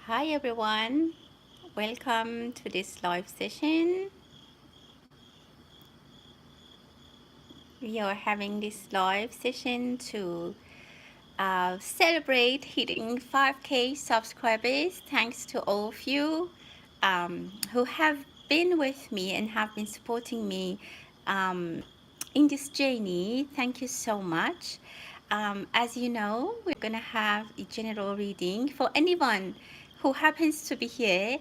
Hi everyone, welcome to this live session. We are having this live session to celebrate hitting 5K subscribers. Thanks to all of you who have been with me and have been supporting me in this journey. Thank you so much. As you know, we're going to have a general reading for anyone who happens to be here.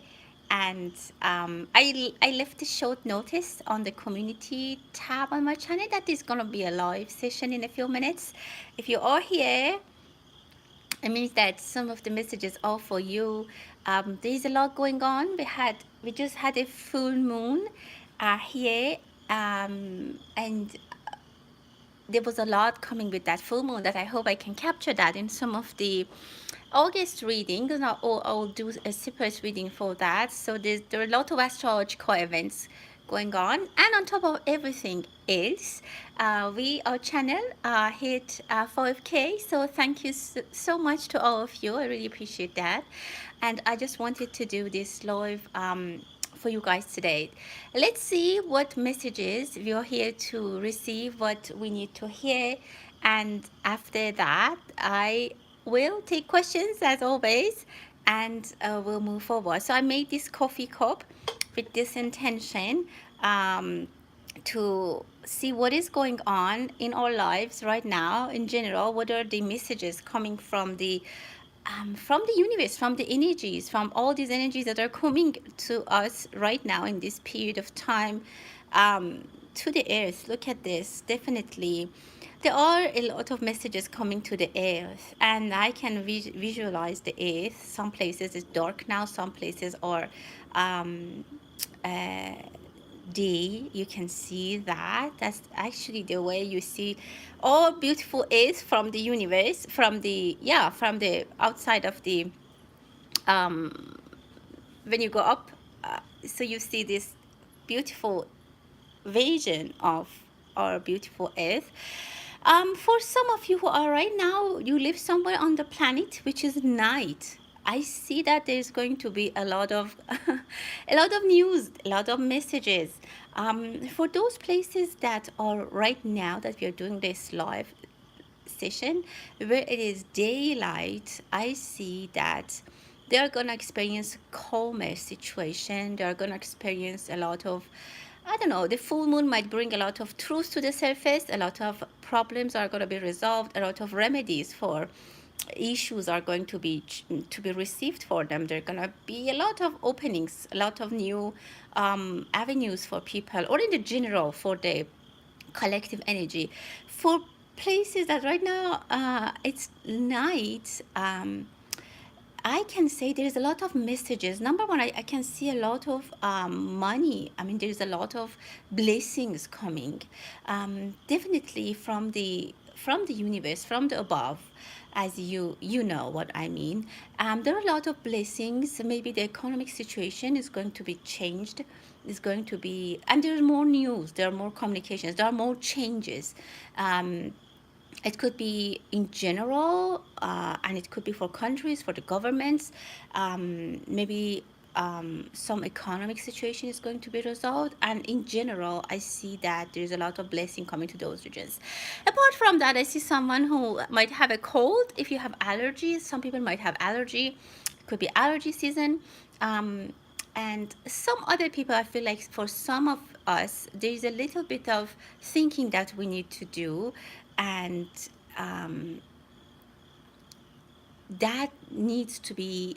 And I left a short notice on the community tab on my channel that is going to be a live session in a few minutes. If you are here, it means that some of the messages are for you. There's a lot going on. We just had a full moon here, and there was a lot coming with that full moon that I hope I can capture that in some of the August reading, and I'll do a separate reading for that. So there are a lot of astrological events going on, and on top of everything else, our channel hit 5K. So thank you so much to all of you. I really appreciate that, and I just wanted to do this live for you guys today. Let's see what messages we are here to receive, what we need to hear, and after that, I will take questions as always, and we'll move forward. So I made this coffee cup with this intention to see what is going on in our lives right now in general. What are the messages coming from the universe, from the energies, from all these energies that are coming to us right now in this period of time, to the earth. Look at this. Definitely, there are a lot of messages coming to the earth, and I can visualize the earth. Some places is dark now, some places are um, uh, day. You can see that. That's actually the way you see all beautiful is from the universe, from the, yeah, from the outside of the um when you go up, so you see this beautiful vision of our beautiful earth. For some of you who are right now, you live somewhere on the planet which is night. I see that there's going to be a lot of a lot of news, a lot of messages. For those places that are right now that we are doing this live session where it is daylight, I see that they're going to experience calmer situation. They're going to experience a lot of, I don't know, the full moon might bring a lot of truth to the surface. A lot of problems are going to be resolved. A lot of remedies for issues are going to be received for them. There are going to be a lot of openings, a lot of new avenues for people, or in the general for the collective energy. For places that right now it's night, I can say there's a lot of messages. Number one, I can see a lot of money. I mean, there's a lot of blessings coming, definitely from the universe, from the above, as you know what I mean. There are a lot of blessings. Maybe the economic situation is going to be changed. Is going to be, and there's more news. There are more communications. There are more changes. It could be in general, and it could be for countries, for the governments. Maybe some economic situation is going to be resolved, and in general I see that there's a lot of blessing coming to those regions. Apart from that, I see someone who might have a cold. If you have allergies, some people might have allergy. It could be allergy season. And some other people, I feel like for some of us, there's a little bit of thinking that we need to do, and um, that needs to be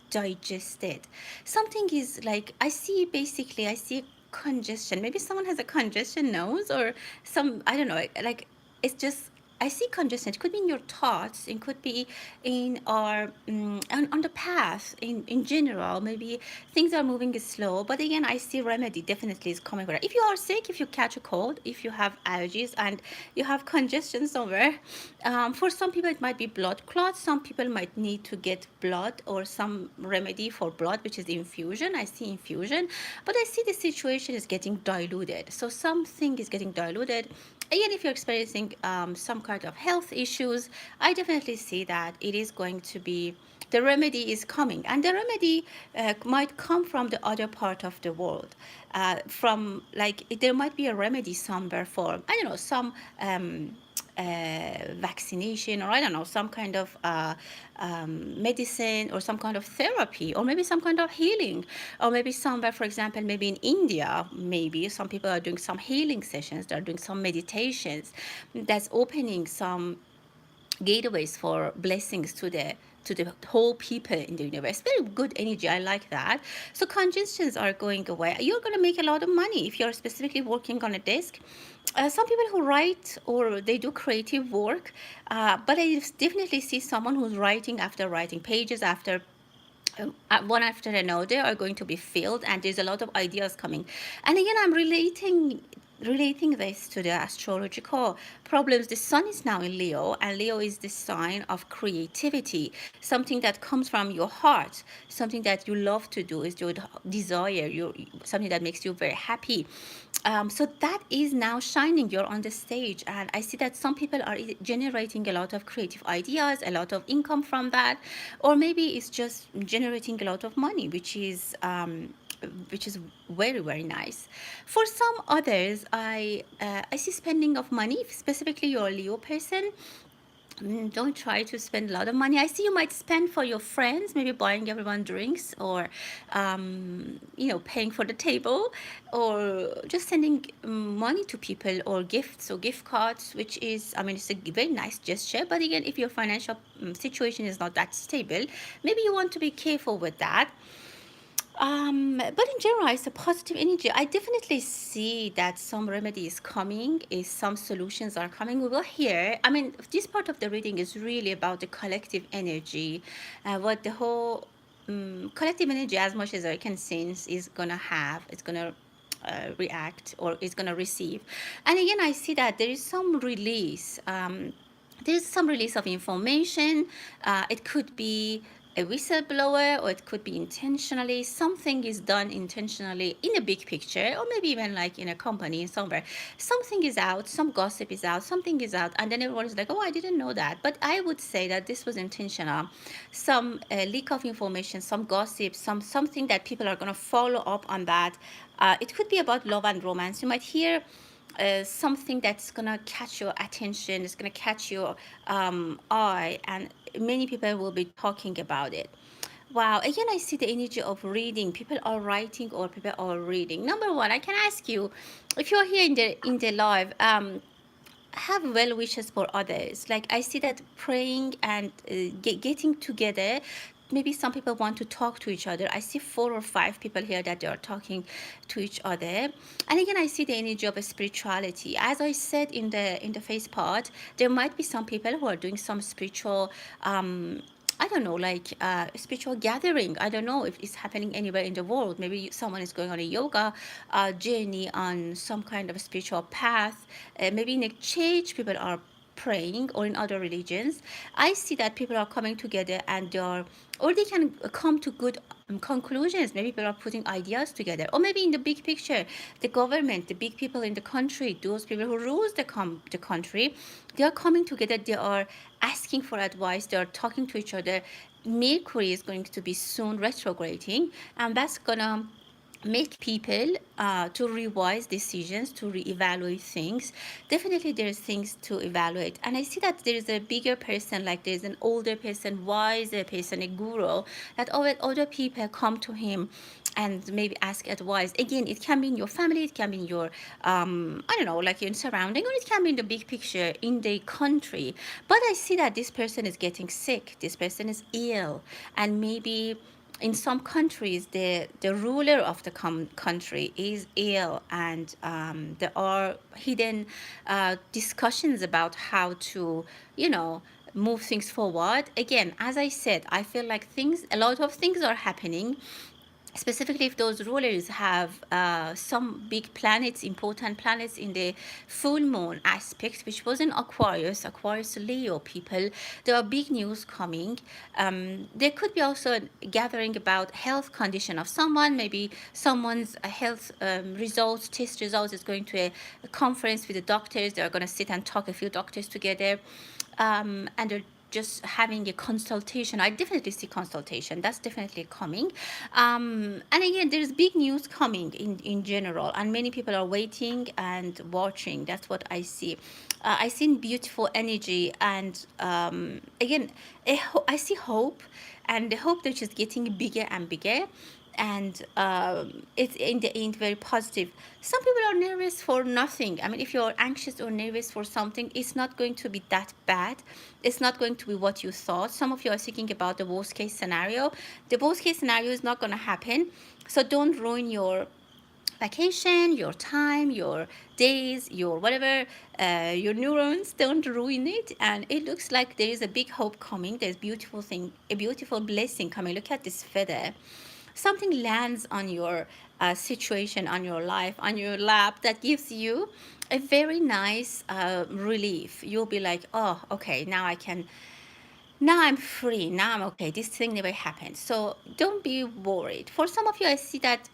digested. Something is like, I see, basically I see congestion. Maybe someone has a congestion nose, or some, I don't know, like, it's just, I see congestion. It could be in your thoughts. It could be in our on the path in general. Maybe things are moving slow. But again, I see remedy definitely is coming for that. If you are sick, if you catch a cold, if you have allergies and you have congestion somewhere, for some people it might be blood clots. Some people might need to get blood or some remedy for blood, which is infusion. I see infusion, but I see the situation is getting diluted. So something is getting diluted. Again, if you're experiencing some kind of health issues, I definitely see that it is going to be the remedy is coming, and the remedy might come from the other part of the world. From like there might be a remedy somewhere for, I don't know, some vaccination, or I don't know, some kind of medicine, or some kind of therapy, or maybe some kind of healing, or maybe somewhere, for example, maybe in India, maybe some people are doing some healing sessions, they're doing some meditations, that's opening some gateways for blessings to the whole people in the universe. Very good energy. I like that. So congestions are going away. You're going to make a lot of money if you're specifically working on a desk. Some people who write or they do creative work, but I definitely see someone who's writing after writing, pages after one after another are going to be filled, and there's a lot of ideas coming. And again, I'm relating this to the astrological problems. The sun is now in Leo, and Leo is the sign of creativity, something that comes from your heart, something that you love to do, is your desire, something that makes you very happy. So that is now shining. You're on the stage, and I see that some people are generating a lot of creative ideas, a lot of income from that, or maybe it's just generating a lot of money, which is very, very nice. For some others, I see spending of money. Specifically, you're a Leo person. Don't try to spend a lot of money. I see you might spend for your friends, maybe buying everyone drinks, or paying for the table, or just sending money to people, or gifts or gift cards, which is, I mean, it's a very nice gesture. But again, if your financial situation is not that stable, maybe you want to be careful with that. But in general, it's a positive energy. I definitely see that some remedy is coming, is some solutions are coming. We will hear. I mean, this part of the reading is really about the collective energy, what the whole collective energy, as much as I can sense, is gonna have. It's gonna react, or is gonna receive. And again, I see that there is some release. There's some release of information. It could be a whistleblower, or it could be intentionally. Something is done intentionally in a big picture, or maybe even like in a company somewhere. Something is out, some gossip is out, something is out, and then everyone is like, oh, I didn't know that. But I would say that this was intentional. Some leak of information, some gossip, something that people are going to follow up on that. It could be about love and romance. You might hear something that's gonna catch your attention, it's gonna catch your eye, and many people will be talking about it. Wow, again, I see the energy of reading. People are writing, or people are reading. Number one, I can ask you, if you're here in the live, have well wishes for others. Like, I see that praying and getting together. Maybe some people want to talk to each other. I see 4 or 5 people here that they are talking to each other. And again, I see the energy of a spirituality. As I said in the face part, there might be some people who are doing some spiritual I don't know, like spiritual gathering. I don't know if it's happening anywhere in the world. Maybe someone is going on a yoga journey, on some kind of spiritual path. Maybe in a church, people are praying, or in other religions. I see that people are coming together, and they are, or they can come to good conclusions. Maybe people are putting ideas together, or maybe in the big picture, the government, the big people in the country, those people who rules the country, they are coming together. They are asking for advice. They are talking to each other. Mercury is going to be soon retrograding, and that's gonna make people to revise decisions, to reevaluate things. Definitely there's things to evaluate, and I see that there's a bigger person, like there's an older person, wiser person, a guru, that other people come to him and maybe ask advice. Again, it can be in your family, it can be in your I don't know, like in surrounding, or it can be in the big picture in the country. But I see that this person is getting sick, this person is ill, and maybe in some countries, the ruler of the country is ill, and there are hidden discussions about how to, you know, move things forward. Again, as I said, I feel like a lot of things are happening, specifically if those rulers have some big planets, important planets in the full moon aspect, which was in Aquarius Leo people. There are big news coming. There could be also a gathering about health condition of someone. Maybe someone's health results, test results, is going to a conference with the doctors. They're going to sit and talk, a few doctors together, and they're just having a consultation. I definitely see consultation. That's definitely coming. And again, there's big news coming in general, and many people are waiting and watching. That's what I see. I see beautiful energy, and again, I see hope, and the hope that is getting bigger and bigger, and it's in the end very positive. Some people are nervous for nothing. I mean, if you're anxious or nervous for something, it's not going to be that bad. It's not going to be what you thought. Some of you are thinking about the worst case scenario. The worst case scenario is not going to happen. So don't ruin your vacation, your time, your days, your whatever, your neurons. Don't ruin it. And it looks like there is a big hope coming. There's beautiful thing, a beautiful blessing coming. Look at this feather. Something lands on your situation, on your life, on your lap, that gives you a very nice relief. You'll be like, oh, okay, now I can, now I'm free, now I'm okay, this thing never happened. So don't be worried. For some of you, I see that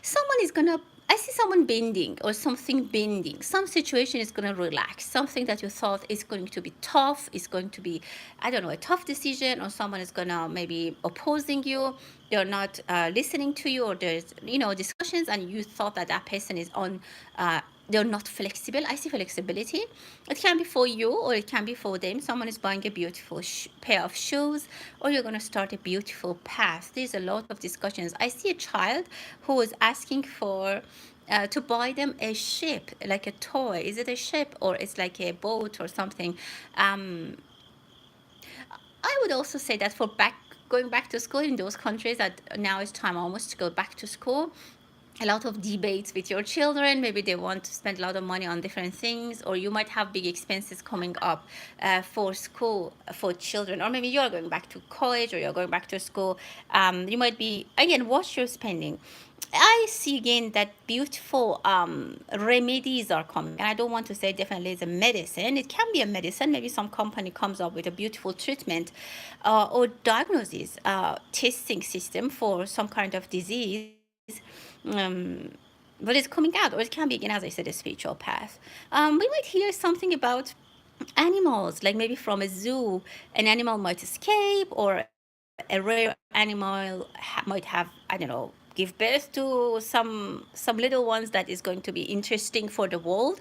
someone is gonna, I see someone bending or something bending. Some situation is gonna relax. Something that you thought is going to be tough is going to be, I don't know, a tough decision, or someone is gonna maybe opposing you. They're not listening to you, or there's, you know, discussions, and you thought that that person is on. They're not flexible. I see flexibility. It can be for you, or it can be for them. Someone is buying a beautiful pair of shoes, or you're going to start a beautiful path. There's a lot of discussions. I see a child who is asking for to buy them a ship, like a toy. Is it a ship, or it's like a boat or something? Um, I would also say that for going back to school in those countries, that now it's time almost to go back to school. A lot of debates with your children. Maybe they want to spend a lot of money on different things, or you might have big expenses coming up for school for children, or maybe you're going back to college, or you're going back to school. You might be, again, watch your spending. I see again that beautiful remedies are coming, and I don't want to say definitely it's a medicine. It can be a medicine. Maybe some company comes up with a beautiful treatment or diagnosis testing system for some kind of disease. um, but it's coming out, or it can be, again, as I said, a spiritual path. We might hear something about animals, like maybe from a zoo, an animal might escape, or a rare animal might have, I don't know, give birth to some little ones that is going to be interesting for the world.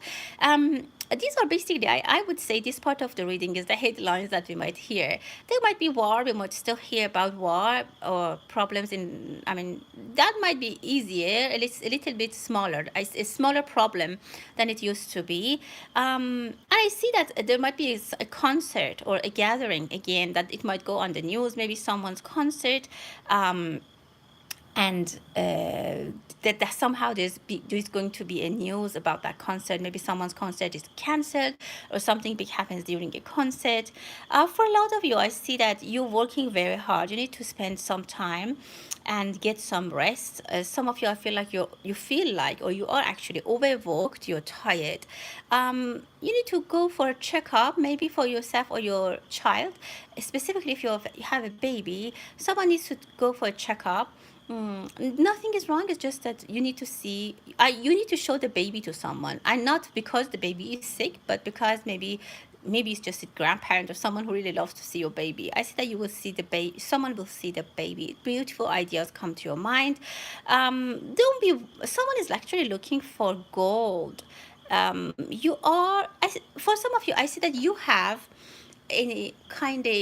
These are basically, I would say, this part of the reading is the headlines that we might hear. There might be war. We might still hear about war or problems in, I mean, that might be easier. A little bit smaller, a smaller problem than it used to be. And I see that there might be a concert or a gathering again, that it might go on the news, maybe someone's concert. And that somehow there's going to be a news about that concert. Maybe someone's concert is canceled, or something big happens during a concert. For a lot of you, I see that you're working very hard. You need to spend some time and get some rest. Some of you, I feel like you feel like, or you are actually overworked, you're tired. You need to go for a checkup, maybe for yourself or your child. Specifically, if you have a baby, someone needs to go for a checkup. Nothing is wrong. It's just that you need to see. You need to show the baby to someone, and not because the baby is sick, but because maybe it's just a grandparent or someone who really loves to see your baby. I see that you will see the baby. Someone will see the baby. Beautiful ideas come to your mind. Don't be. Someone is actually looking for gold. You are. For some of you, I see that you have any kind of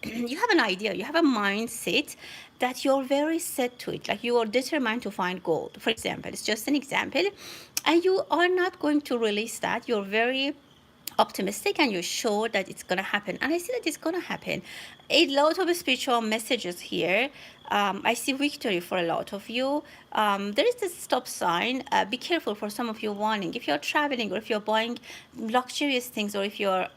you have an idea, you have a mindset that you're very set to it, like you are determined to find gold, for example. It's just an example, and you are not going to release that. You're very optimistic, and you're sure that it's going to happen, and I see that it's going to happen. A lot of spiritual messages here. I see victory for a lot of you. There is this stop sign. Be careful for some of you warning. If you're traveling, or if you're buying luxurious things, or if you're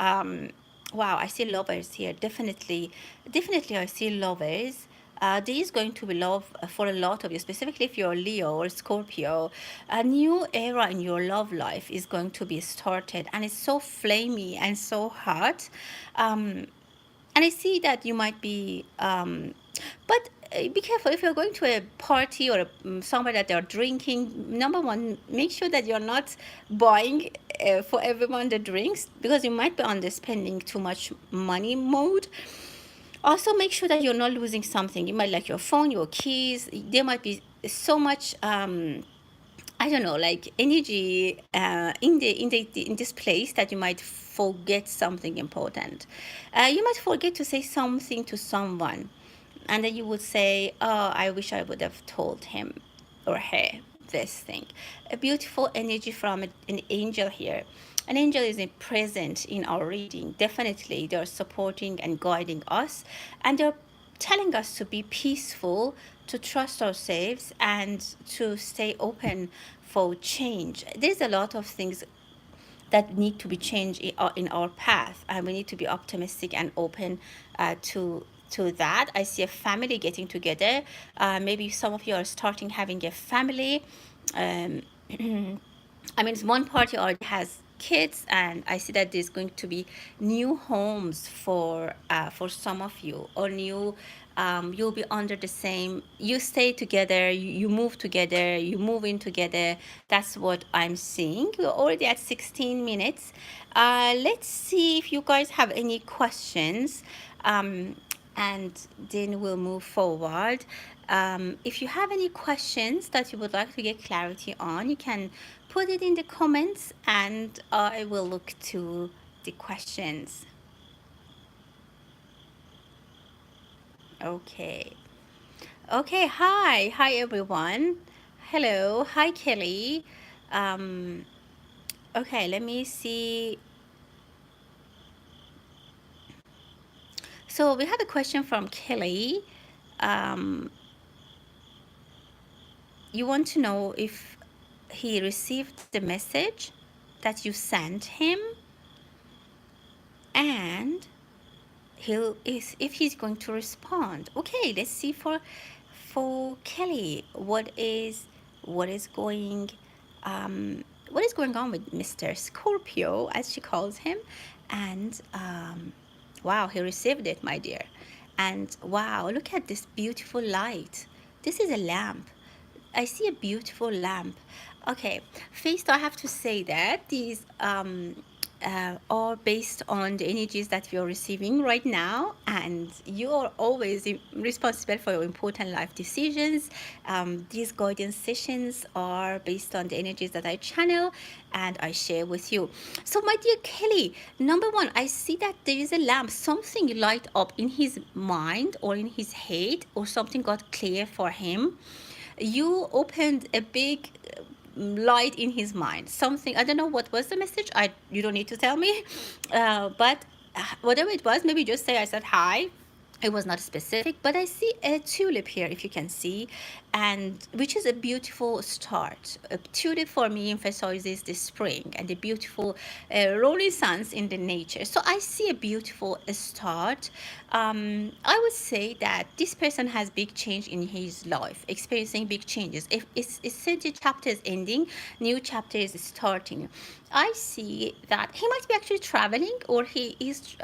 wow, I see lovers here. Definitely, definitely, I see lovers. There is going to be love for a lot of you, specifically if you're Leo or Scorpio. A new era in your love life is going to be started, and it's so flamey and so hot. And I see that you might be, but be careful if you're going to a party or somewhere that they're drinking. Number one, make sure that you're not buying for everyone the drinks, because you might be on the spending too much money mode. Also, make sure that you're not losing something. You might like your phone, your keys. There might be so much I don't know, like energy in this place that you might forget something important. You might forget to say something to someone, and then you would say, "Oh, I wish I would have told him or her this thing." A beautiful energy from an angel here. An angel is present in our reading. Definitely, they're supporting and guiding us, and they're telling us to be peaceful, to trust ourselves, and to stay open for change. There's a lot of things that need to be changed in our path, and we need to be optimistic and open to that. I see a family getting together. Maybe some of you are starting having a family. um, I mean, one party already has kids, and I see that there's going to be new homes for some of you, or new. You'll be under the same. You stay together. You move together. You move in together. That's what I'm seeing. We're already at 16 minutes. Let's see if you guys have any questions. And then we'll move forward. If you have any questions that you would like to get clarity on, you can put it in the comments, and I will look to the questions. Okay. Okay, hi everyone. Hello, hi Kelly. Um, okay, let me see. So we have a question from Kelly. Um, you want to know if he received the message that you sent him, and if he's going to respond. Okay, let's see for Kelly, what is going what is going on with Mr. Scorpio, as she calls him. And wow, he received it, my dear. And wow, look at this beautiful light. This is a lamp. I see a beautiful lamp. Okay, first I have to say that these are based on the energies that you're receiving right now, and you are always responsible for your important life decisions. These guidance sessions are based on the energies that I channel and I share with you. So, my dear Kelly, number one, I see that there is a lamp, something light up in his mind or in his head, or something got clear for him. You opened a big light in his mind. Something, I don't know what was the message. You don't need to tell me. But whatever it was, maybe just say I said hi. It was not specific, but I see a tulip here, if you can see, and which is a beautiful start. A tulip for me emphasizes the spring and the beautiful rolling suns in the nature. So I see a beautiful start. I would say that this person has big change in his life, experiencing big changes. If it's said the chapter is ending, new chapter is starting. I see that he might be actually traveling, or he's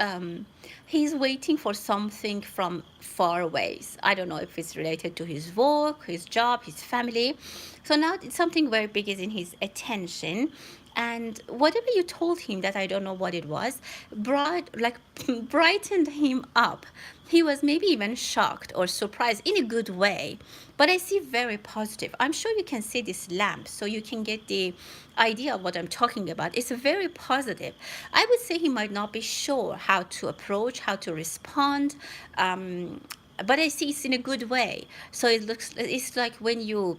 waiting for something from far ways. I don't know if it's related to his work, his job, his family. So now something very big is in his attention, and whatever you told him, that I don't know what it was, brightened him up. He was maybe even shocked or surprised in a good way, but I see very positive. I'm sure you can see this lamp, so you can get the idea of what I'm talking about. It's very positive. I would say he might not be sure how to approach, how to respond, but I see it's in a good way. So it's like when you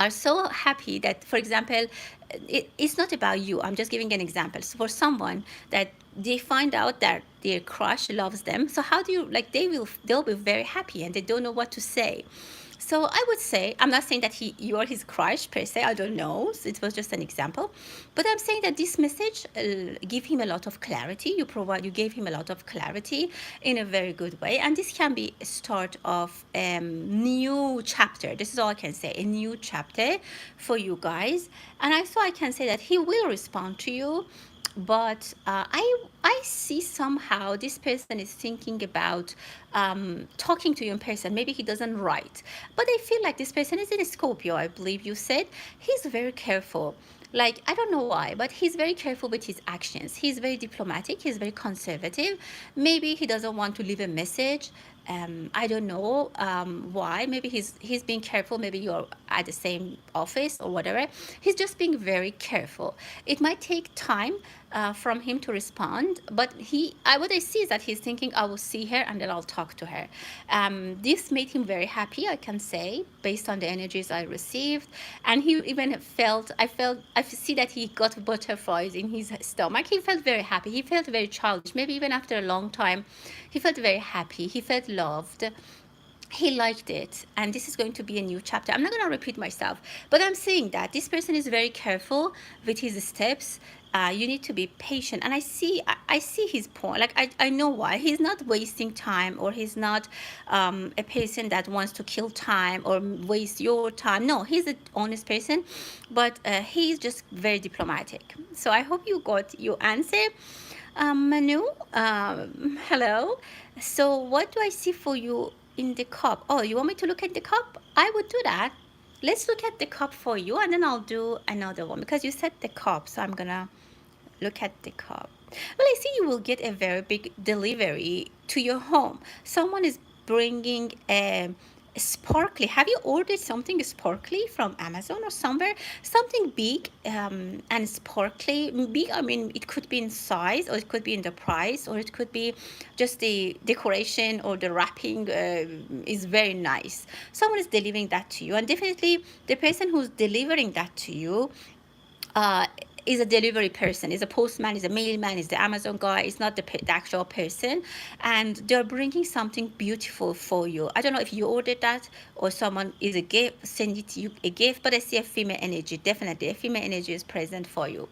are so happy that, for example, it's not about you. I'm just giving an example. So for someone that they find out that their crush loves them, so how do you, like, they'll be very happy and they don't know what to say. So I would say, I'm not saying that you are his crush per se. I don't know. So it was just an example, but I'm saying that this message give him a lot of clarity. You gave him a lot of clarity in a very good way, and this can be a start of new chapter. This is all I can say. A new chapter for you guys, and I can say that he will respond to you. but I see somehow this person is thinking about talking to you in person. Maybe he doesn't write, but I feel like this person is in a Scorpio. I believe you said he's very careful. Like, I don't know why, but he's very careful with his actions. He's very diplomatic. He's very conservative. Maybe he doesn't want to leave a message. I don't know why. Maybe he's being careful. Maybe you're at the same office or whatever. He's just being very careful. It might take time from him to respond, but what I see is that he's thinking, I will see her and then I'll talk to her. This made him very happy, I can say, based on the energies I received. And he even I see that he got butterflies in his stomach. He felt very happy. He felt very childish. Maybe even after a long time, he felt very happy. He felt loved. He liked it, and this is going to be a new chapter. I'm not going to repeat myself, but I'm saying that this person is very careful with his steps. You need to be patient, and I see his point. Like, I know why he's not wasting time, or he's not a person that wants to kill time or waste your time. No, he's an honest person, but he's just very diplomatic. So I hope you got your answer. Manu, hello. So what do I see for you in the cup? Oh, you want me to look at the cup? I would do that. Let's look at the cup for you, and then I'll do another one because you said the cup, so I'm gonna look at the cup. Well, I see you will get a very big delivery to your home. Someone is bringing a sparkly. Have you ordered something sparkly from Amazon or somewhere? Something big and sparkly. Big, I mean, it could be in size, or it could be in the price, or it could be just the decoration or the wrapping is very nice. Someone is delivering that to you, and definitely the person who's delivering that to you uh, is a delivery person, is a postman, is a mailman, is the Amazon guy. It's not the actual person, and they're bringing something beautiful for you. I don't know if you ordered that or someone is a gift, send it to you a gift, but I see a female energy. Definitely, a female energy is present for you.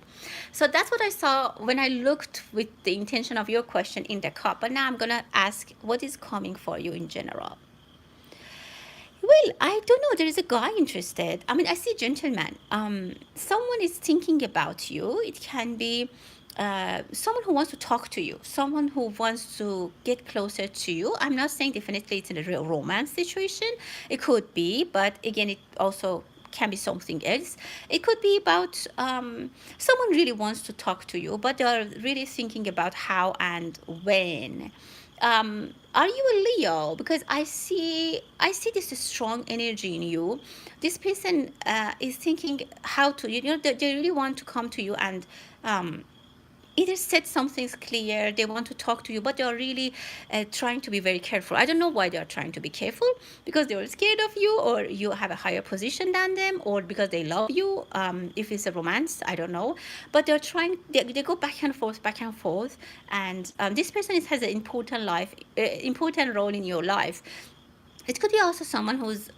So that's what I saw when I looked with the intention of your question in the cup. But now I'm gonna ask what is coming for you in general. Well, I don't know. There is a guy interested. I mean, I see gentleman. Someone is thinking about you. It can be someone who wants to talk to you, someone who wants to get closer to you. I'm not saying definitely it's in a real romance situation. It could be, but again, it also can be something else. It could be about someone really wants to talk to you, but they're really thinking about how and when. Are you a Leo? Because I see this strong energy in you. This person is thinking how to, they really want to come to you and um, either said something's clear, they want to talk to you, but they are really trying to be very careful. I don't know why they are trying to be careful, because they are scared of you, or you have a higher position than them, or because they love you. If it's a romance, I don't know, but they're trying, they go back and forth, and this person has an important role in your life. It could be also someone who's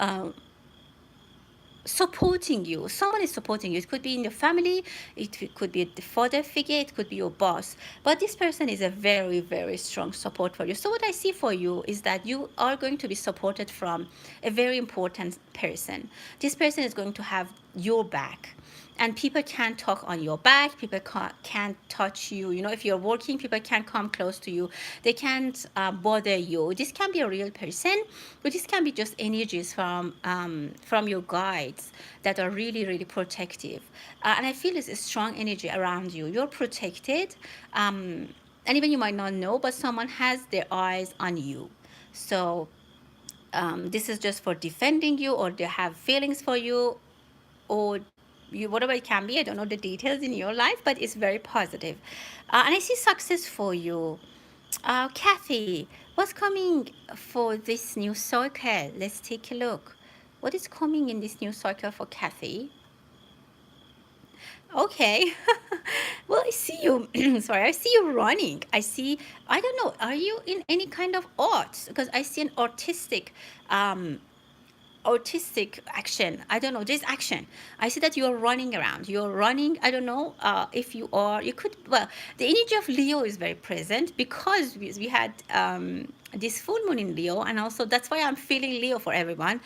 supporting you. Someone is supporting you. It could be in your family, could be the father figure, it could be your boss, but this person is a very, very strong support for you. So what I see for you is that you are going to be supported from a very important person. This person is going to have your back, and people can't talk on your back. People can't touch you. If you're working, people can't come close to you. They can't bother you. This can be a real person, but this can be just energies from your guides that are really, really protective. And I feel it's a strong energy around you. You're protected, and even you might not know, but someone has their eyes on you. So this is just for defending you, or they have feelings for you, or you, whatever it can be. I don't know the details in your life, but it's very positive. And I see success for you. Kathy, what's coming for this new cycle? Let's take a look. What is coming in this new cycle for Kathy? Okay. Well, I see you. Sorry, I see you running. I don't know, are you in any kind of art? Because I see an artistic um, artistic action. I don't know, there's action. I see that you're running around, you're running. I don't know if you are, you could, well, the energy of Leo is very present because we had this full moon in Leo, and also that's why I'm feeling Leo for everyone.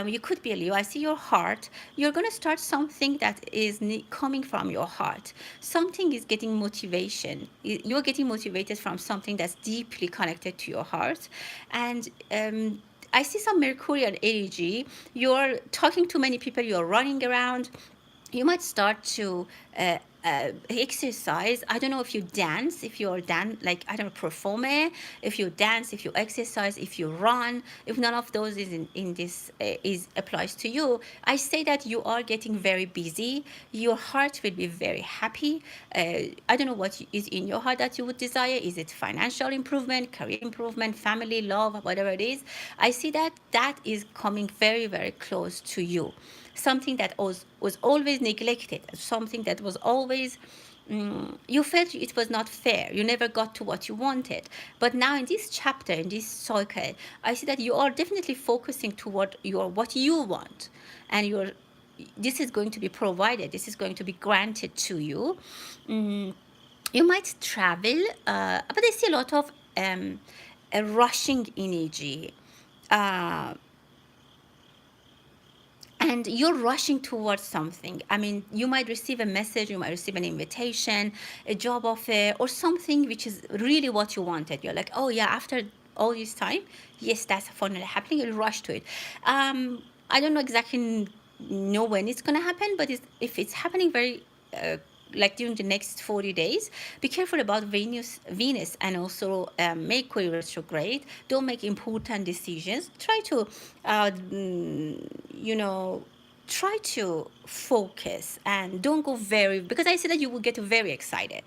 You could be a Leo. I see your heart. You're going to start something that is coming from your heart. Something is getting motivation. You're getting motivated from something that's deeply connected to your heart. And I see some Mercurial energy. You're talking to many people, you're running around. You might start to exercise. I don't know if you dance, if you're like, I don't know, performer, if you dance, if you exercise, if you run, if none of those is in this is applies to you. I say that you are getting very busy. Your heart will be very happy. I don't know what is in your heart that you would desire. Is it financial improvement, career improvement, family, love, whatever it is? I see that that is coming very, very close to you. Something that was always neglected, something that was always, you felt it was not fair. You never got to what you wanted. But now in this chapter, in this cycle, I see that you are definitely focusing toward what you want, and this is going to be provided. This is going to be granted to you. You might travel, but I see a lot of a rushing energy. Uh, and you're rushing towards something. I mean, you might receive a message, you might receive an invitation, a job offer, or something which is really what you wanted. You're like, oh yeah, after all this time, yes, that's finally happening. You'll rush to it. I don't know exactly know when it's gonna happen, but if it's happening very like during the next 40 days, be careful about Venus and also Mercury retrograde. Don't make important decisions. Try to, you know, try to focus and don't go very, because I see that you will get very excited,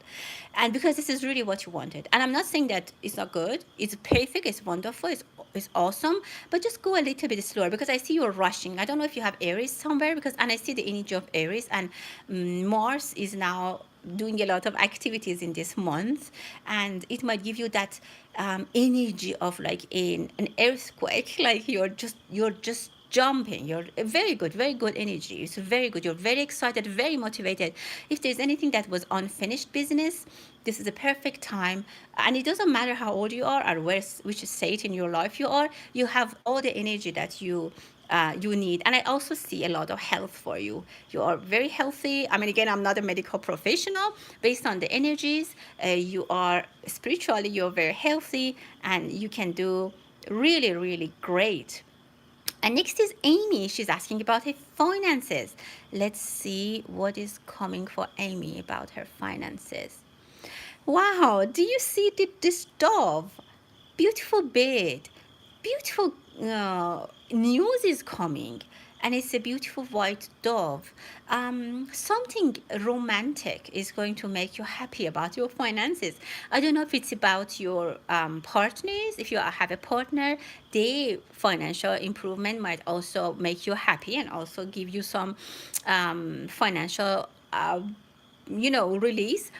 and because this is really what you wanted. And I'm not saying that it's not good. It's perfect. It's wonderful. It's awesome. But just go a little bit slower, because I see you're rushing. I don't know if you have Aries somewhere, because, and I see the energy of Aries, and Mars is now doing a lot of activities in this month, and it might give you that energy of like in an earthquake, like you're just jumping. You're very good energy. It's very good. You're very excited, very motivated. If there's anything that was unfinished business, this is a perfect time. And it doesn't matter how old you are or which state in your life you are. You have all the energy that you need. And I also see a lot of health for you. You are very healthy. I mean, again, I'm not a medical professional. Based on the energies, you are spiritually, you're very healthy, and you can do really, really great. And next is Amy. She's asking about her finances. Let's see what is coming for Amy about her finances. Wow, do you see this dove? Beautiful bird. Beautiful news is coming. And it's a beautiful white dove. Something romantic is going to make you happy about your finances. I don't know if it's about your partners. If you have a partner, their financial improvement might also make you happy and also give you some financial release.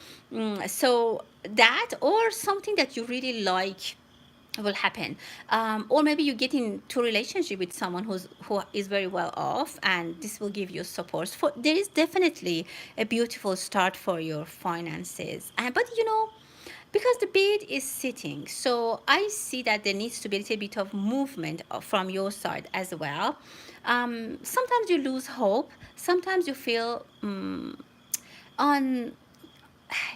So that, or something that you really like, will happen. Or maybe you get into a relationship with someone who is very well off, and this will give you support. There is definitely a beautiful start for your finances. But because the bed is sitting, so I see that there needs to be a little bit of movement from your side as well. Sometimes you lose hope. Sometimes you feel on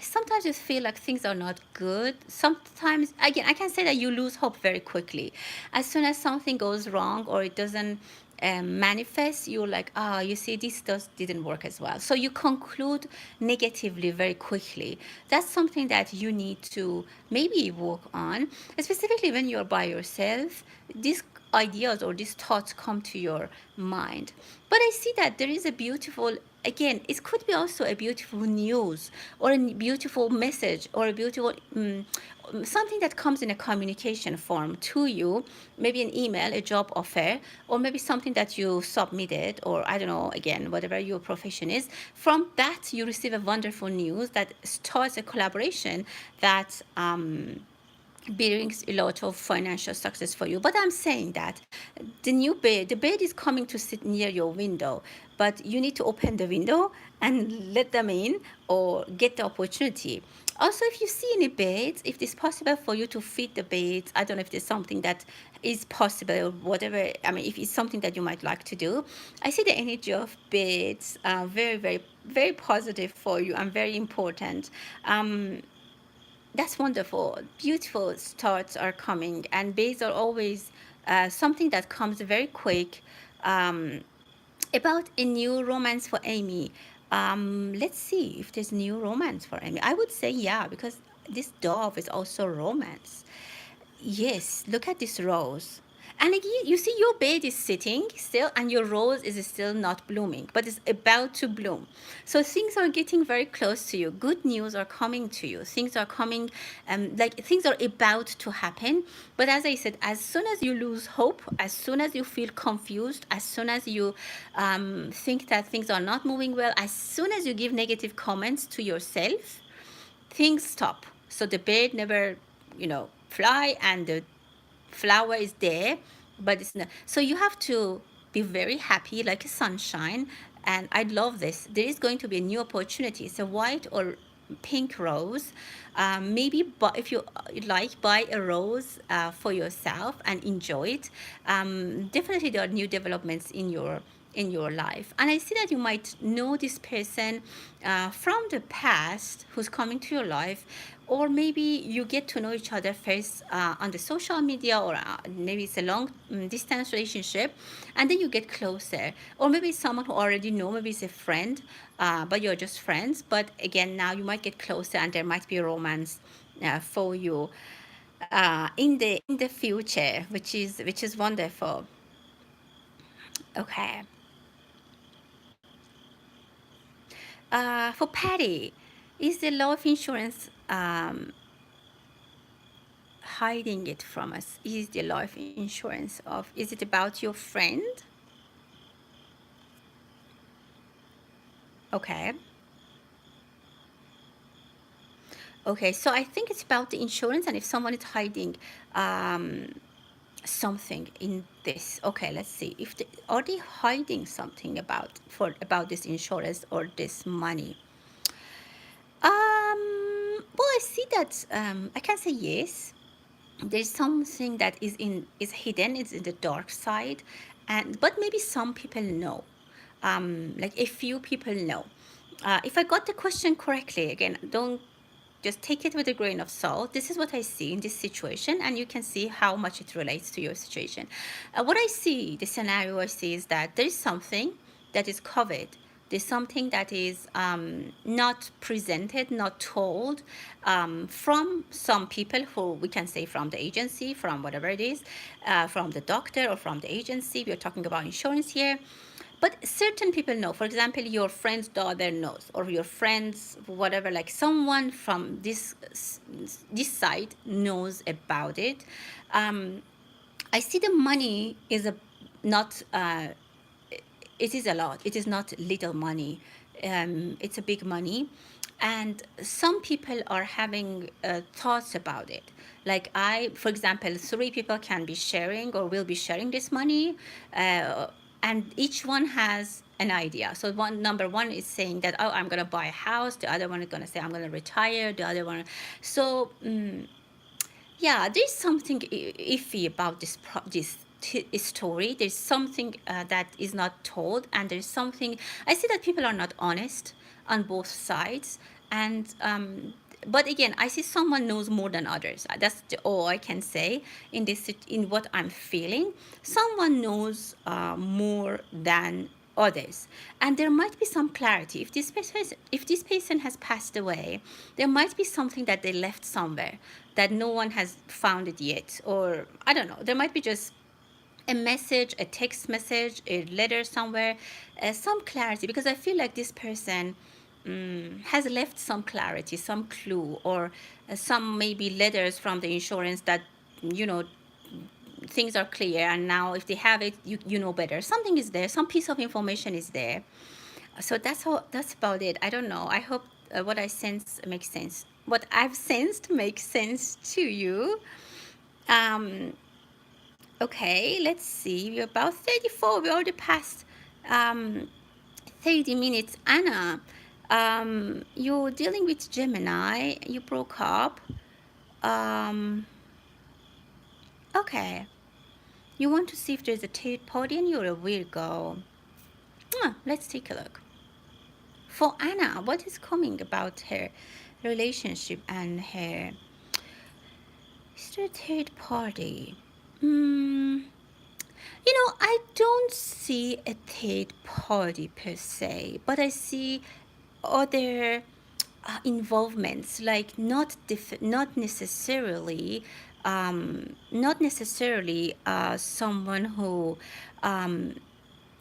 sometimes you feel like things are not good. Sometimes, again, I can say that you lose hope very quickly. As soon as something goes wrong or it doesn't manifest, you're like, you see, this didn't work as well. So you conclude negatively very quickly. That's something that you need to maybe work on, specifically when you're by yourself. These ideas or these thoughts come to your mind. But I see that there is a beautiful, again, it could be also a beautiful news or a beautiful message or a beautiful something that comes in a communication form to you, maybe an email, a job offer, or maybe something that you submitted, or I don't know, again, whatever your profession is. From that, you receive a wonderful news that starts a collaboration that brings a lot of financial success for you. But I'm saying that the bed is coming to sit near your window, but you need to open the window and let them in or get the opportunity. Also, if you see any beds, if it's possible for you to feed the beds, I don't know if there's something that is possible or whatever. I mean, if it's something that you might like to do, I see the energy of beds very, very, very positive for you and very important. Um, that's wonderful. Beautiful starts are coming, and bays are always something that comes very quick. Um, about a new romance for Amy. Let's see if there's new romance for Amy. I would say yeah, because this dove is also romance. Yes, look at this rose. And again, you see your bed is sitting still and your rose is still not blooming, but it's about to bloom. So things are getting very close to you. Good news are coming to you. Things are coming, like things are about to happen. But as I said, as soon as you lose hope, as soon as you feel confused, as soon as you think that things are not moving well, as soon as you give negative comments to yourself, things stop. So the bird never, fly, and the flower is there, but it's not. So you have to be very happy, like a sunshine. And I love this. There is going to be a new opportunity. It's a white or pink rose. Maybe, but if you like, buy a rose for yourself and enjoy it. Definitely, there are new developments in your life. And I see that you might know this person from the past who's coming to your life, or maybe you get to know each other first on the social media, or maybe it's a long distance relationship, and then you get closer. Or maybe it's someone who already know, maybe it's a friend, but you're just friends. But again, now you might get closer, and there might be a romance for you in the future, which is wonderful. Okay. For Patty, is the life insurance hiding it from us? Is the life insurance of? Is it about your friend? Okay. Okay. So I think it's about the insurance, and if someone is hiding um, something in this, okay. Let's see if they, are they hiding something about this insurance or this money. Well, I see that I can say yes. There's something that is hidden. It's in the dark side, and but maybe some people know. Like a few people know. If I got the question correctly, again, don't just take it with a grain of salt. This is what I see in this situation, and you can see how much it relates to your situation. What I see, the scenario I see is that there is something that is covered. There's something that is not presented, not told from some people who we can say from the agency, from whatever it is, from the doctor or from the agency. We're talking about insurance here. But certain people know. For example, your friend's daughter knows, or your friend's whatever, like someone from this side knows about it. Um, I see the money is a not. It is a lot. It is not little money. It's a big money, and some people are having thoughts about it. Like for example, three people can be sharing or will be sharing this money, uh, and each one has an idea. So number one is saying that, oh, I'm gonna buy a house. The other one is gonna say I'm gonna retire. The other one, so yeah, there's something iffy about this story. There's something that is not told, and there's something I see that people are not honest on both sides, and but again, I see someone knows more than others. That's all I can say in this, in what I'm feeling. Someone knows more than others, and there might be some clarity. If this person has passed away, there might be something that they left somewhere that no one has found it yet, or I don't know, there might be just a message, a text message, a letter somewhere, some clarity, because I feel like this person has left some clarity, some clue, or some maybe letters from the insurance that, you know, things are clear, and now if they have it, you know better. Something is there, some piece of information is there. So that's about it. I don't know. I hope what I sense makes sense what I've sensed makes sense to you. Um, okay, let's see. We're about 34. We already passed 30 minutes. Anna, you're dealing with Gemini. You broke up. Um, okay. You want to see if there's a third party and you're a Virgo. Let's take a look. For Anna, what is coming about her relationship and her is there a third party? I don't see a third party per se, but I see other involvements, like not necessarily someone who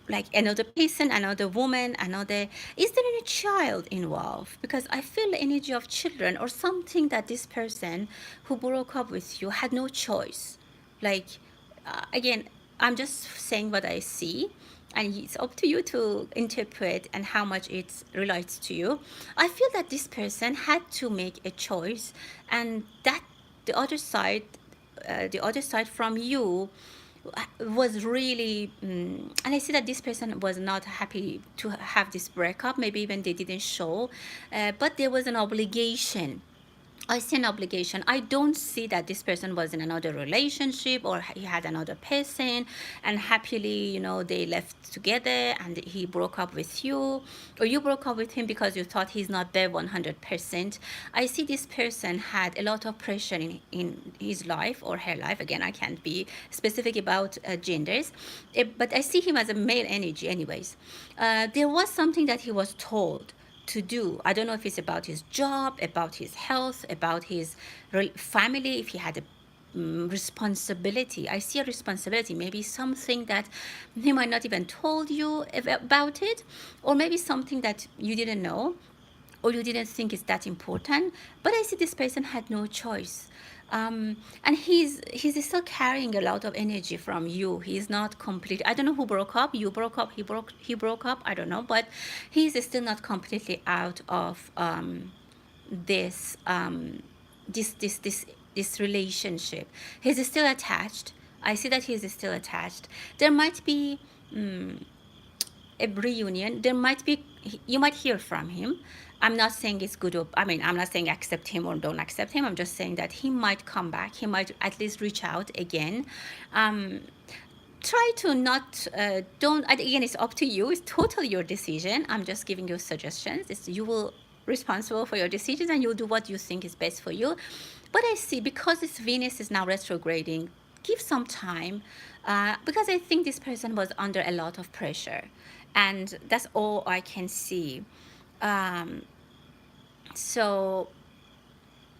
like another person, another woman, another. Is there any child involved? Because I feel the energy of children or something that this person who broke up with you had no choice. Like, again, I'm just saying what I see, and it's up to you to interpret and how much it relates to you. I feel that this person had to make a choice, and that the other side, from you was really and I see that this person was not happy to have this breakup. Maybe even they didn't show, but there was an obligation. I see an obligation. I don't see that this person was in another relationship or he had another person and happily, they left together and he broke up with you, or you broke up with him because you thought he's not there 100%. I see this person had a lot of pressure in his life or her life. Again, I can't be specific about genders, but I see him as a male energy anyways. There was something that he was told to do. I don't know if it's about his job, about his health, about his family, if he had a responsibility. I see a responsibility, maybe something that he might not even told you about it, or maybe something that you didn't know or you didn't think is that important. But I see this person had no choice. And he's still carrying a lot of energy from you. He's not complete. I don't know who broke up. You broke up. He broke up. I don't know, but he's still not completely out of this this relationship. He's still attached. I see that he's still attached. There might be a reunion. There might be, you might hear from him. I'm not saying it's good or, I'm not saying accept him or don't accept him. I'm just saying that he might come back. He might at least reach out again. Try to not, don't, again, it's up to you. It's totally your decision. I'm just giving you suggestions. You will responsible for your decisions and you'll do what you think is best for you. But I see, because this Venus is now retrograding, give some time, because I think this person was under a lot of pressure, and that's all I can see. So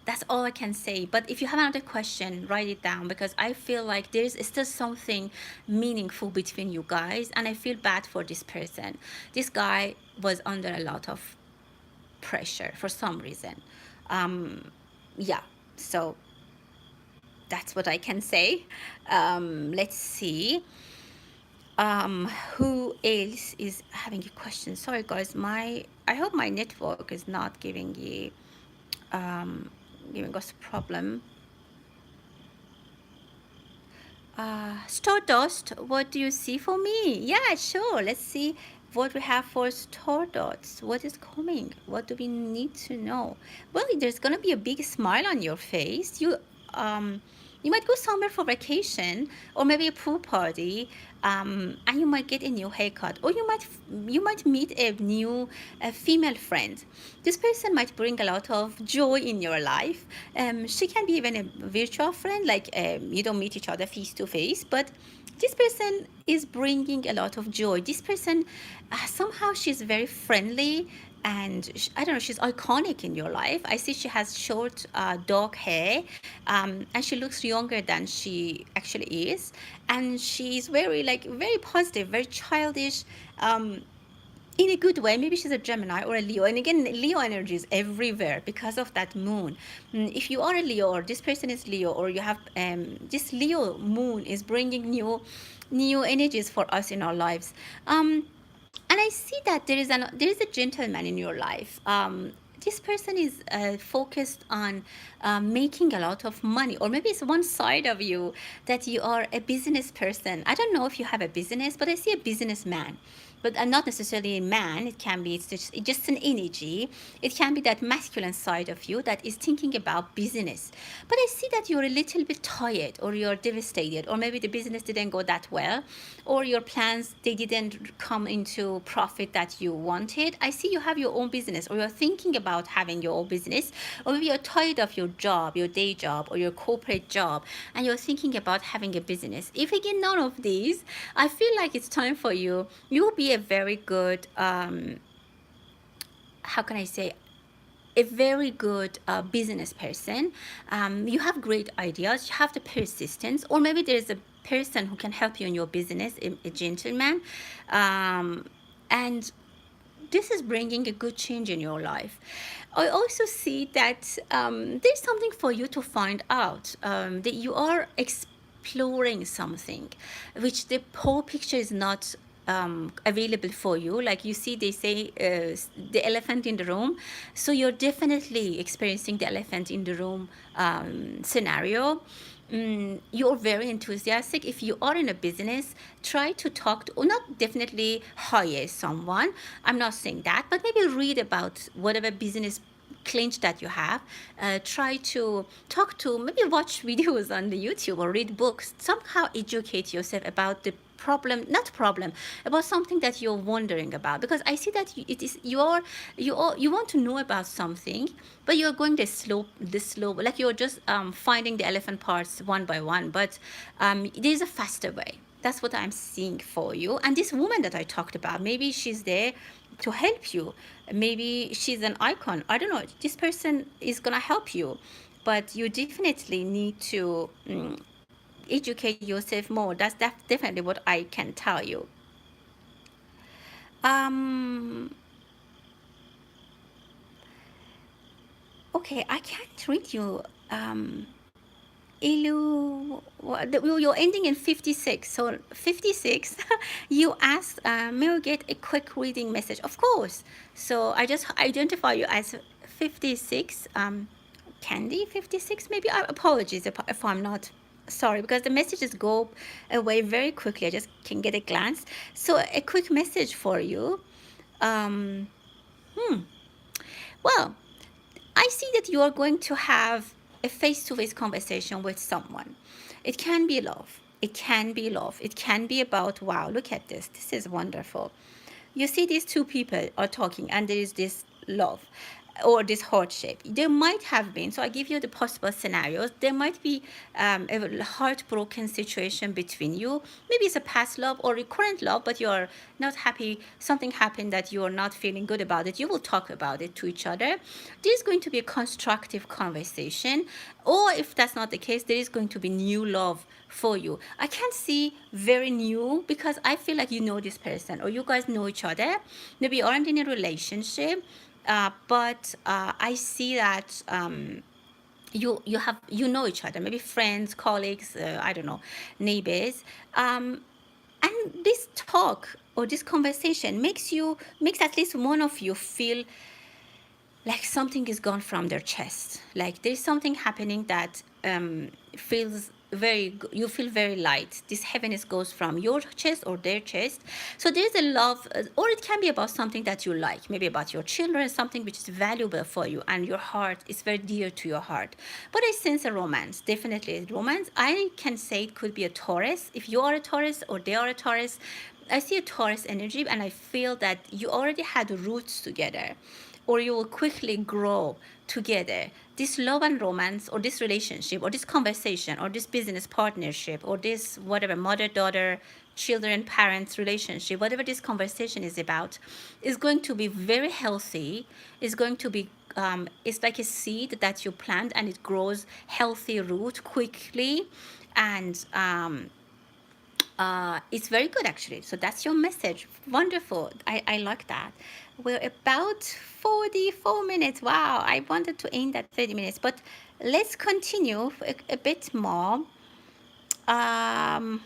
that's all I can say. But if you have another question, write it down, because I feel like there's still something meaningful between you guys, and I feel bad for this person. This guy was under a lot of pressure for some reason. Yeah, so that's what I can say. Let's see. Who else is having a question? Sorry guys, I hope my network is not giving us a problem. Stardust, what do you see for me? Yeah, sure. Let's see what we have for Stardust. What is coming? What do we need to know? Well, there's gonna be a big smile on your face. You might go somewhere for vacation, or maybe a pool party, and you might get a new haircut, or you might meet a new female friend. This person might bring a lot of joy in your life. She can be even a virtual friend, like you don't meet each other face to face, but this person is bringing a lot of joy. This person, somehow she's very friendly, and I don't know, she's iconic in your life. I see she has short dark hair, and she looks younger than she actually is, and she's very positive, very childish, in a good way. Maybe she's a Gemini or a Leo, and again, Leo energy is everywhere because of that moon. If you are a Leo, or this person is Leo, or you have this Leo moon is bringing new energies for us in our lives. And I see that there is a gentleman in your life. this person is focused on making a lot of money, or maybe it's one side of you that you are a business person. I don't know if you have a business, but I see a businessman, but not necessarily a man. It can be, it's just an energy. It can be that masculine side of you that is thinking about business. But I see that you're a little bit tired, or you're devastated, or maybe the business didn't go that well, or your plans, they didn't come into profit that you wanted. I see you have your own business, or you're thinking about having your own business, or maybe you're tired of your job, your day job, or your corporate job, and you're thinking about having a business. If again none of these, I feel like it's time for you. You'll be a very good, how can I say, a very good business person. You have great ideas, you have the persistence, or maybe there's a person who can help you in your business, a gentleman. And this is bringing a good change in your life. I also see that there's something for you to find out, that you are exploring something, which the whole picture is not available for you. Like you see, they say the elephant in the room. So you're definitely experiencing the elephant in the room scenario. You're very enthusiastic. If you are in a business, try to talk to, or not definitely hire someone. I'm not saying that, but maybe read about whatever business clinch that you have. Try to talk to, maybe watch videos on the YouTube or read books. Somehow educate yourself about the problem, not problem, about something that you're wondering about, because I see that it is you want to know about something, but you're going the slow, like you're just finding the elephant parts one by one, but there's a faster way. That's what I'm seeing for you. And this woman that I talked about, maybe she's there to help you. Maybe she's an icon, I don't know. This person is gonna help you, but you definitely need to educate yourself more. That's definitely what I can tell you. um okay, I can't read you. Ilu, you're ending in 56. So 56, you asked, may I get a quick reading message? Of course. So I just identify you as 56. Candy 56, maybe. I apologies if I'm not sorry, because the messages go away very quickly. I just can get a glance. So a quick message for you. Um, well, I see that you are going to have a face-to-face conversation with someone. It can be love. It can be love. It can be about, wow, look at this. This is wonderful. You see, these two people are talking, and there is this love or this hardship. There might have been, so I give you the possible scenarios. There might be a heartbroken situation between you. Maybe it's a past love or a current love, but you're not happy. Something happened that you're not feeling good about it. You will talk about it to each other. There's going to be a constructive conversation. Or if that's not the case, there is going to be new love for you. I can't see very new, because I feel like you know this person, or you guys know each other. Maybe you aren't in a relationship, but I see that you know each other, maybe friends, colleagues, I don't know, neighbors. And this talk or this conversation makes at least one of you feel like something is gone from their chest, like there's something happening that feels you feel very light. This heaviness goes from your chest or their chest. So there's a love, or it can be about something that you like, maybe about your children, something which is valuable for you and your heart is very dear to your heart. But I sense a romance, definitely a romance. I can say it could be a Taurus, if you are a Taurus or they are a Taurus. I see a Taurus energy, and I feel that you already had roots together, or you will quickly grow together. This love and romance, or this relationship, or this conversation, or this business partnership, or this whatever mother daughter, children parents relationship, whatever this conversation is about, is going to be very healthy. Is going to be it's like a seed that you plant, and it grows healthy root quickly. And it's very good, actually. So that's your message. Wonderful. I like that. We're about 44 minutes. Wow, I wanted to end at 30 minutes, but let's continue a bit more. Um,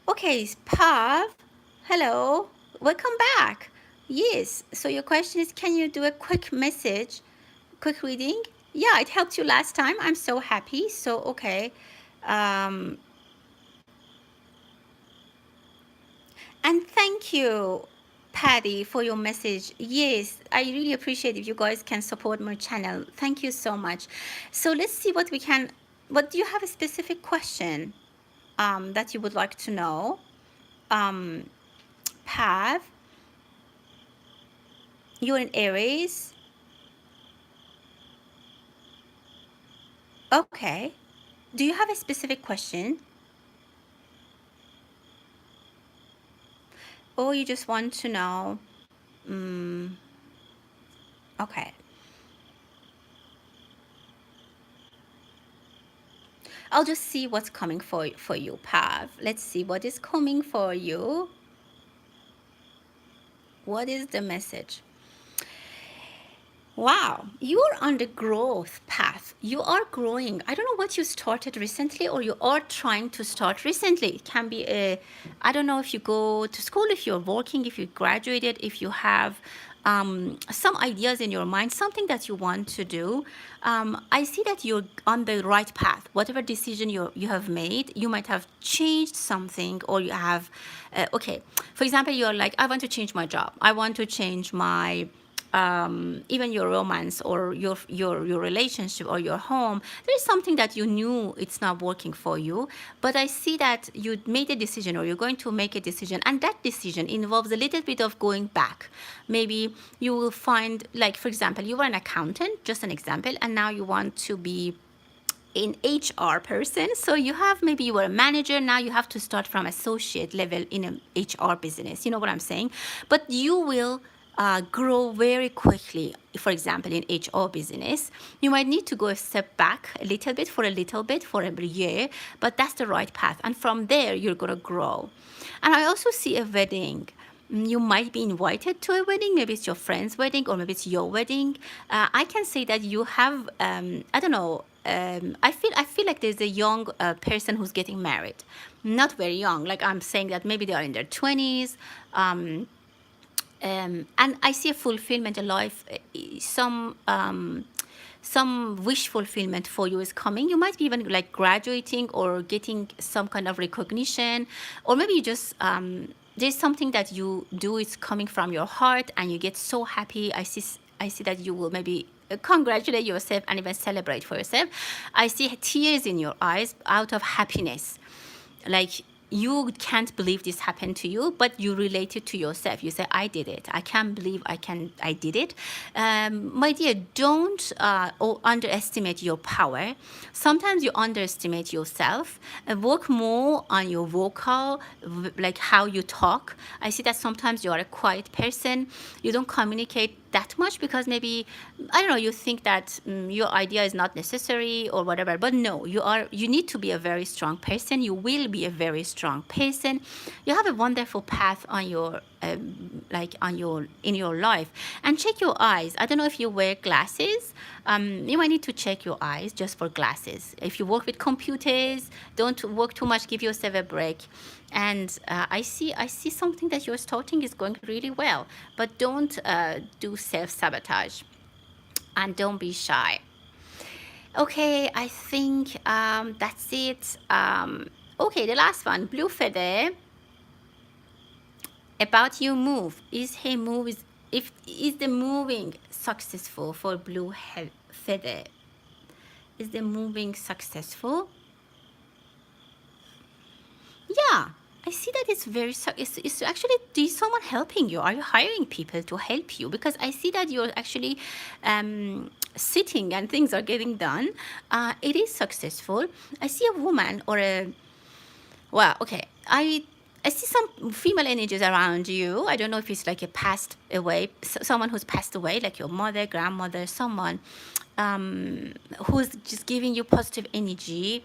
okay, Pav, hello. Welcome back. Yes. So your question is, can you do a quick message, quick reading? Yeah, it helped you last time. I'm so happy. So, okay. Um, and thank you, Patty, for your message. Yes, I really appreciate if you guys can support my channel. Thank you so much. So let's see what we can. What do you have a specific question that you would like to know? Um, Pav, you're in Aries. Okay. Do you have a specific question? Or you just want to know? Mm, okay. I'll just see what's coming for you, Pav. Let's see what is coming for you. What is the message? Wow, you're on the growth path. You are growing. I don't know what you started recently or you are trying to start recently. It can be I don't know if you go to school, if you're working, if you graduated, if you have some ideas in your mind, something that you want to do. I see that you're on the right path. Whatever decision you have made, you might have changed something or you have, okay, for example, you're like, I want to change my job. I want to change my even your romance or your relationship or your home. There is something that you knew it's not working for you, but I see that you made a decision or you're going to make a decision, and that decision involves a little bit of going back. Maybe you will find, like, for example, you were an accountant, just an example, and now you want to be an HR person. So you have, maybe you were a manager, now you have to start from associate level in an HR business. You know what I'm saying? But you will grow very quickly. For example, in HR business, you might need to go a step back a little bit for every year, but that's the right path. And from there, you're going to grow. And I also see a wedding. You might be invited to a wedding. Maybe it's your friend's wedding or maybe it's your wedding. I can say that you have, I don't know, I feel like there's a young person who's getting married. Not very young. Like, I'm saying that maybe they are in their 20s. And I see a fulfillment, a life, some wish fulfillment for you is coming. You might be even like graduating or getting some kind of recognition, or maybe you just there's something that you do is coming from your heart and you get so happy. I see that you will maybe congratulate yourself and even celebrate for yourself. I see tears in your eyes out of happiness, like you can't believe this happened to you, but you relate it to yourself. You say, I did it. I can't believe I did it. My dear, don't underestimate your power. Sometimes you underestimate yourself. Work more on your vocal, like how you talk. I see that sometimes you are a quiet person. You don't communicate that much because maybe, I don't know, you think that your idea is not necessary or whatever. But no, you need to be a very strong person. You will be a very strong person. You have a wonderful path on your in your life. And check your eyes. I don't know if you wear glasses. You might need to check your eyes just for glasses. If you work with computers, don't work too much. Give yourself a break. And I see something that you're starting is going really well, but don't do self-sabotage and don't be shy. Okay, I think that's it. Okay, the last one, Blue Feather. About your move, is the moving successful for Blue Feather? Is the moving successful? Yeah, I see that it's very, it's actually, is someone helping you? Are you hiring people to help you? Because I see that you're actually sitting and things are getting done. It is successful. I see a woman or well, okay. I see some female energies around you. I don't know if it's like a passed away, someone who's passed away, like your mother, grandmother, someone who's just giving you positive energy.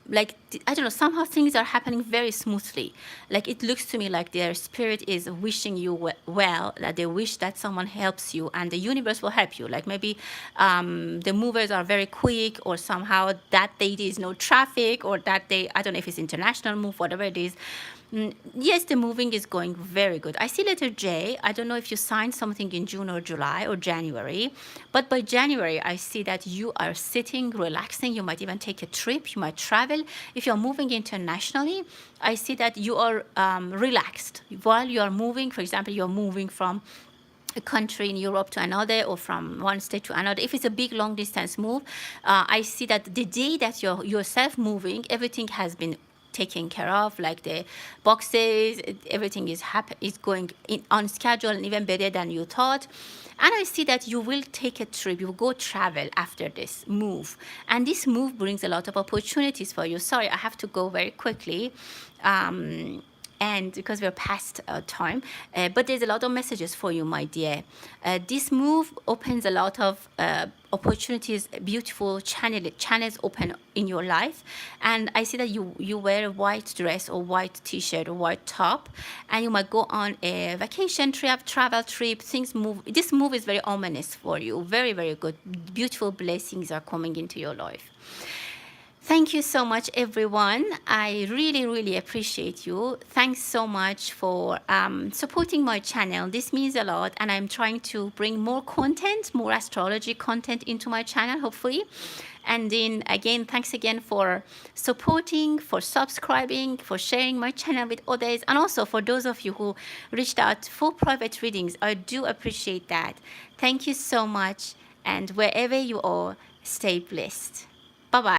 like I don't know, somehow things are happening very smoothly. Like it looks to me like their spirit is wishing you well, that they wish that someone helps you and the universe will help you. Like maybe the movers are very quick, or somehow that day there is no traffic, or that day, I don't know if it's international move, whatever it is. Yes, the moving is going very good. I see letter J. I don't know if you signed something in June or July or January, but by January, I see that you are sitting, relaxing. You might even take a trip. You might travel. If you're moving internationally, I see that you are relaxed while you are moving. For example, you're moving from a country in Europe to another, or from one state to another. If it's a big long distance move, I see that the day that you're yourself moving, everything has been taken care of, like the boxes, everything is going on schedule, and even better than you thought. And I see that you will take a trip, you will go travel after this move, and this move brings a lot of opportunities for you. Sorry, I have to go very quickly, and because we're past time, but there's a lot of messages for you, my dear. This move opens a lot of opportunities, beautiful channels open in your life. And I see that you wear a white dress or white t-shirt or white top, and you might go on a vacation trip, travel trip. Things move. This move is very ominous for you. Very, very good. Beautiful blessings are coming into your life. Thank you so much, everyone. I really, really appreciate you. Thanks so much for supporting my channel. This means a lot, and I'm trying to bring more content, more astrology content into my channel, hopefully. And then again, thanks again for supporting, for subscribing, for sharing my channel with others, and also for those of you who reached out for private readings. I do appreciate that. Thank you so much, and wherever you are, stay blessed. Bye-bye.